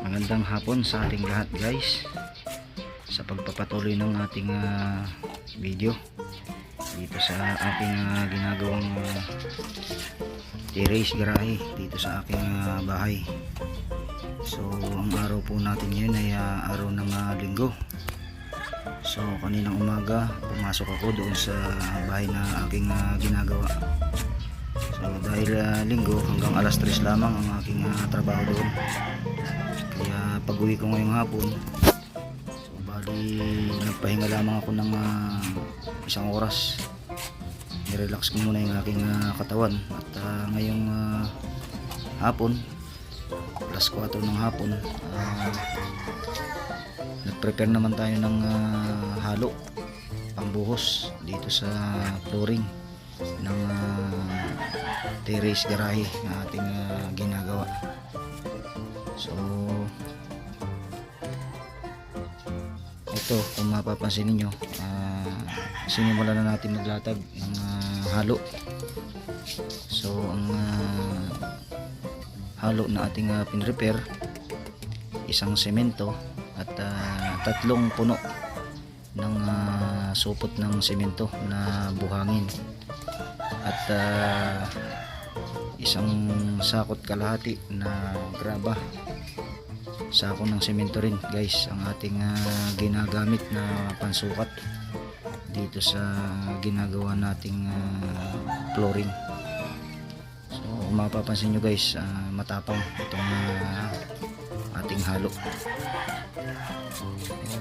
Magandang hapon sa ating lahat guys, sa pagpapatuloy ng ating video dito sa aking ginagawang terrace garahe dito sa aking bahay. So ang araw po natin ngayon ay araw ng linggo. So kaninang umaga pumasok ako doon sa bahay na aking ginagawa. So dahil linggo hanggang alas 3 lamang ang aking trabaho doon, kaya pag uwi ko ngayong hapon, so bali nagpahinga lamang ako ng isang oras. Nirelax ko muna yung aking katawan. At ngayong hapon, alas 4 ng hapon, nagprepare naman tayo ng halo pambuhos dito sa flooring ng terrace garahe na ating ginagawa. So ito, kung mapapansin niyo, sinimulan na natin maglatag ng halo. So ang halo na ating pinrepair, isang semento at 3 puno ng supot ng semento na buhangin, at isang sakot kalahati na graba. Sako ng semento rin guys ang ating ginagamit na pansukat dito sa ginagawa nating flooring. So kung mapapansin nyo guys, matapang itong ating halo. So,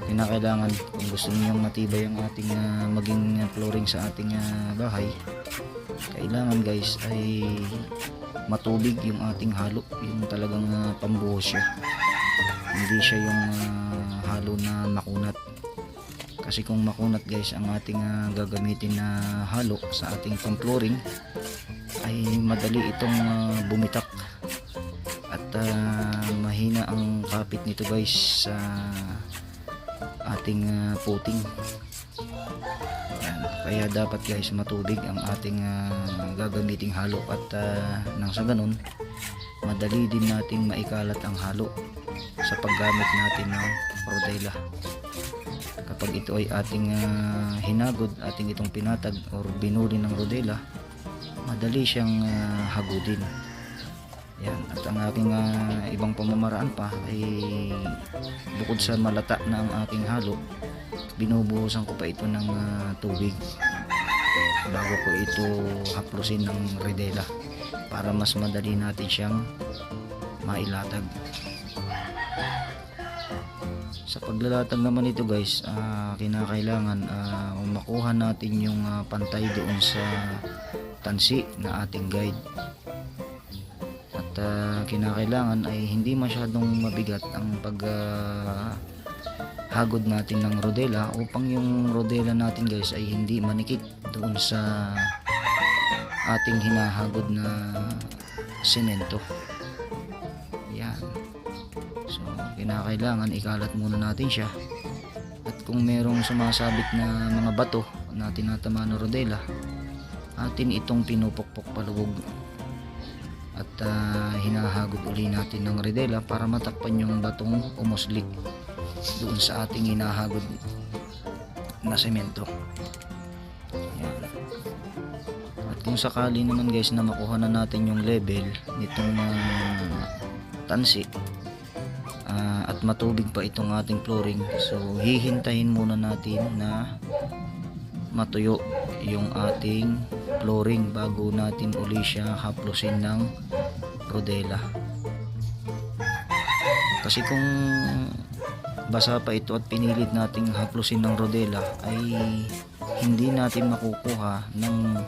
kinakailangan kung gusto niyo matibay ang ating maging flooring sa ating bahay, kailangan guys ay matubig yung ating halo, yung talagang pambuhos siya, hindi siya yung halo na makunat. Kasi kung makunat guys ang ating gagamitin na halo sa ating pang-flooring, ay madali itong bumitak at mahina ang kapit nito guys sa ating puting. Yan. Kaya dapat guys matubig ang ating gagamiting halo, at nang sa ganun madali din nating maikalat ang halo sa paggamit natin ng rodela. Kapag ito ay ating hinagod, ating itong pinatag or binuli ng rodela, madali siyang hagudin. Yan. At ang aking ibang pamamaraan pa ay bukod sa malata na ang aking halo, binubuhusan ko pa ito ng tubig bago ko ito haplusin ng rodela para mas madali natin siyang mailatag. Sa paglalatag naman ito guys, kinakailangan makuha natin yung pantay doon sa tansi na ating guide, at kinakailangan ay hindi masyadong mabigat ang hagod natin ng rodela, upang yung rodela natin guys ay hindi manikit doon sa ating hinahagod na semento. Yan. So kinakailangan ikalat muna natin siya, at kung merong sumasabit na mga bato na tinatama ng rodela, atin itong pinupukpok palubog at hinahagod uli natin ng rodela para matakpan yung batong umuslik doon sa ating hinahagod na semento. Yan. At kung sakali naman guys na makuha na natin yung level nitong tansi, at matubig pa itong ating flooring, so hihintayin muna natin na matuyo yung ating flooring bago natin uli siya haplusin ng rodela. Kasi kung basa pa ito at pinilit nating haplusin ng rodela, ay hindi natin makukuha ng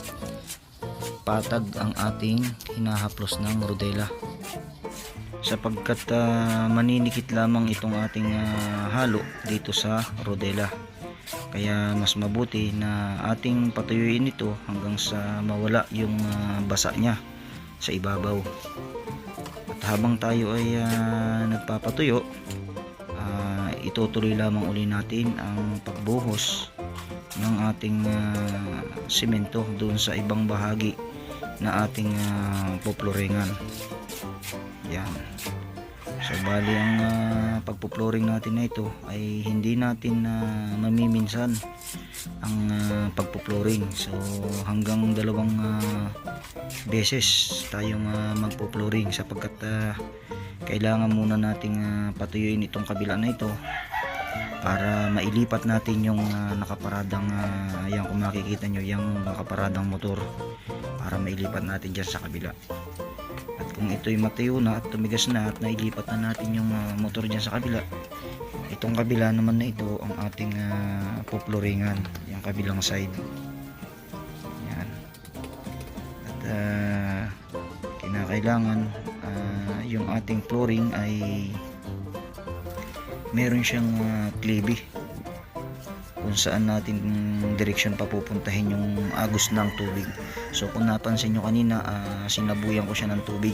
patag ang ating hinahaplos ng rodela, sapagkat maninikit lamang itong ating halo dito sa rodela. Kaya mas mabuti na ating patuyuin ito hanggang sa mawala yung basa niya sa ibabaw. At habang tayo ay nagpapatuyo, itutuloy lamang uli natin ang pagbuhos ng ating simento doon sa ibang bahagi na ating pupluringan. Yan. So bali ang pagpo-flooring natin na ito ay hindi natin mamiminsan ang pagpo-flooring. So hanggang 2 beses tayong magpo-flooring sapagkat kailangan muna nating patuyuin itong kabila na ito para mailipat natin yung nakaparadang yan, kung makikita nyo yung nakaparadang motor, para mailipat natin dyan sa kabila. At kung ito'y matayo na at tumigas na at nailipat na natin yung motor dyan sa kabila, itong kabila naman na ito ang ating poploringan, yung kabilang side. Yan. At kinakailangan yung ating flooring ay meron siyang klebe kung saan natin direksyon papupuntahin yung agos ng tubig. So kung napansin nyo kanina, sinabuyan ko siya ng tubig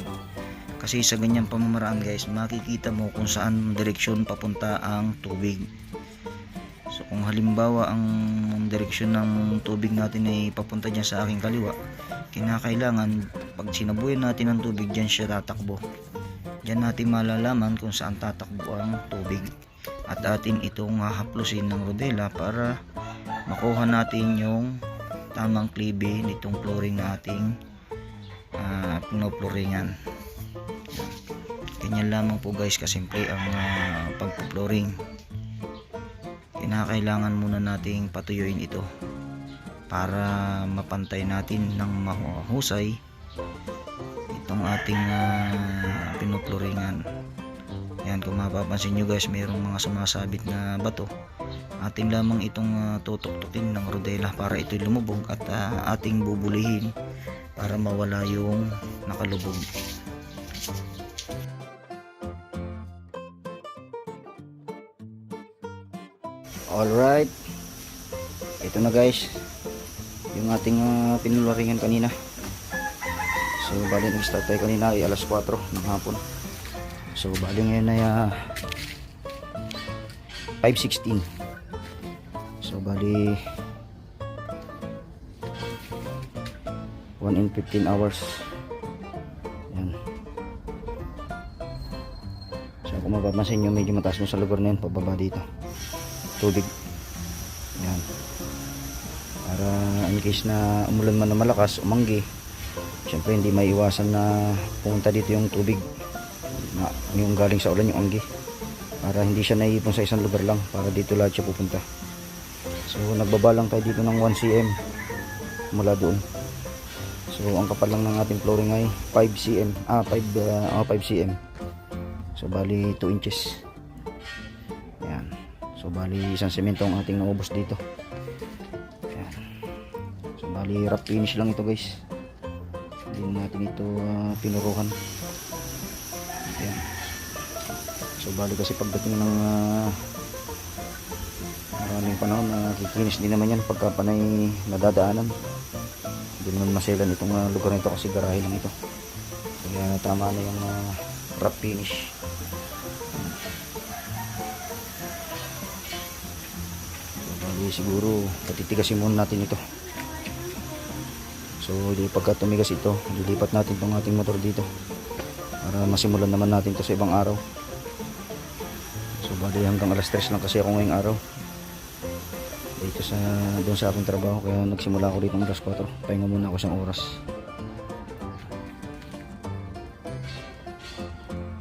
kasi sa ganyang pamamaraan guys, makikita mo kung saan direksyon papunta ang tubig. So kung halimbawa ang direksyon ng tubig natin ay papunta dyan sa aking kaliwa, kinakailangan pag sinabuyan natin ng tubig, dyan siya tatakbo. Dyan natin malalaman kung saan tatakbo ang tubig at atin itong hahaplusin ng rodela para makuha natin yung tamang klebe nitong flooring na ating pinoploringan. Ganyan lamang po guys kasimple ang pagpo-flooring. Kinakailangan muna nating patuyuin ito para mapantay natin ng mahusay itong ating pinoploringan. Yan, kung mapapansin nyo guys, mayroong mga sumasabit na bato. Atin lamang itong tutuktukin ng rodela para ito'y lumubog at ating bubulihin para mawala yung nakalubog. Alright, ito na guys yung ating pinularingan kanina. So bali nag-start tayo kanina ay alas 4 ng hapon. So bali ngayon ay 5:16. So bali 1 and 15 hours. Yan. So kung mapapansin nyo, medyo mataas mo sa lugar na yun, pababa dito tubig. Yan. Para in case na umulan man na malakas, umanggi, syempre hindi maiwasan na pumunta dito yung tubig na yung galing sa ulan, yung anggi, para hindi siya naiipon sa isang lugar lang, para dito lahat siya pupunta. So nagbaba lang tayo dito ng 1 cm mula doon. So ang kapal lang ng ating flooring ay 5 cm. 5 cm. So bali 2 inches. Yan. So bali isang semento ang ating naubos dito. Yan. So bali rough finish lang ito guys. Hindi natin ito pinuruhan. Yan. So bali kasi pagdating ng maraming panahon kikinis din naman yan pagka panay nadadaanan. Hindi naman maselan itong lugar nito kasi garahe lang ito. Kaya tama na yung rough finish. So bali siguro patitigasin muna natin ito. So pagka tumigas ito, lilipat natin itong ating motor dito para masimulan naman natin ito sa ibang araw. So bali hanggang alas 3 lang kasi ako ngayong araw dito doon sa aking trabaho, kaya nagsimula ako dito ng alas 4. Pahinga muna ako isang oras.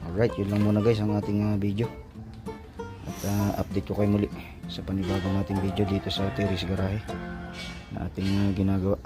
Alright, yun lang muna guys ang ating video, at update ko kayo muli sa panibagong nating video dito sa Terry's Garahe na ating ginagawa.